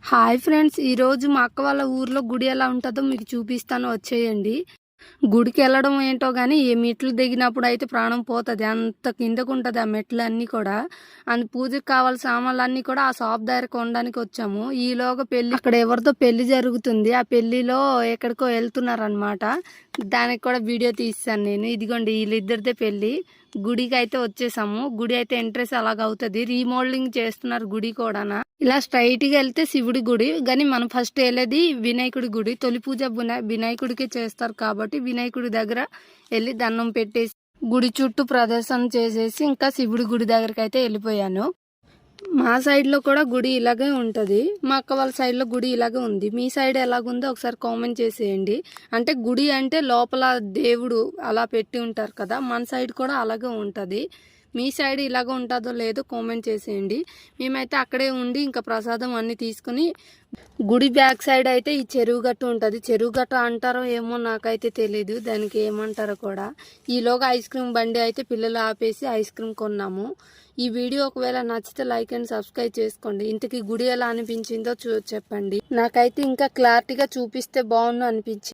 Hi friends, ఈరోజు మా అక్క వాళ్ళ ఊర్లో గుడి ఎలా ఉంటుందో మీకు చూపిస్తాను, వచ్చేయండి. గుడికి వెళ్ళడం ఏంటో కానీ ఈ మెట్లు దిగినప్పుడు అయితే ప్రాణం పోతుంది, అంత కిందకు ఉంటుంది ఆ మెట్లు అన్నీ కూడా. అందు పూజకి కావాల్సిన సామాన్లు అన్నీ కూడా ఆ షాప్ దగ్గర కొనడానికి వచ్చాము. ఈలోగా పెళ్లి, అక్కడ ఎవరితో పెళ్లి జరుగుతుంది, ఆ పెళ్లిలో ఎక్కడికో వెళ్తున్నారనమాట. దానికి కూడా వీడియో తీస్తాను నేను. ఇదిగోండి వీళ్ళిద్దరిదే పెళ్లి. గుడికి అయితే వచ్చేసాము. గుడి అయితే ఎంట్రెన్స్ అలాగ అవుతుంది, రీమోడలింగ్ చేస్తున్నారు గుడి కూడా. ఇలా స్ట్రైట్ గా వెళ్తే శివుడి గుడి, కానీ మనం ఫస్ట్ వెళ్ళేది వినాయకుడి గుడి. తొలి పూజ వినాయకుడికి చేస్తారు కాబట్టి వినాయకుడి దగ్గర వెళ్ళి దండం పెట్టేసి గుడి చుట్టూ ప్రదర్శన చేసేసి ఇంకా శివుడి గుడి దగ్గరికి అయితే వెళ్ళిపోయాను. మా సైడ్ లో కూడా గుడి ఇలాగే ఉంటది, మా అక్క వాళ్ళ సైడ్ లో గుడి ఇలాగే ఉంది. మీ సైడ్ ఎలాగుందో ఒకసారి కామెంట్ చేసేయండి. అంటే గుడి అంటే లోపల దేవుడు అలా పెట్టి ఉంటారు కదా, మన సైడ్ కూడా అలాగే ఉంటది. మీ సైడ్ ఇలాగ ఉంటుందో లేదో కామెంట్ చేసేయండి. మేమైతే అక్కడే ఉండి ఇంకా ప్రసాదం అన్నీ తీసుకుని, గుడి బ్యాక్ సైడ్ అయితే ఈ చెరువు గట్టు ఉంటుంది. చెరువు గట్టు అంటారో ఏమో నాకైతే తెలీదు, దానికి ఏమంటారో కూడా. ఈలోగా ఐస్ క్రీమ్ బండి అయితే పిల్లలు ఆపేసి ఐస్ క్రీమ్ కొన్నాము. ఈ వీడియో ఒకవేళ నచ్చితే లైక్ అండ్ సబ్స్క్రైబ్ చేసుకోండి. ఇంతకీ గుడి ఎలా అనిపించిందో చెప్పండి. నాకైతే ఇంకా క్లారిటీగా చూపిస్తే బాగుండు అనిపించింది.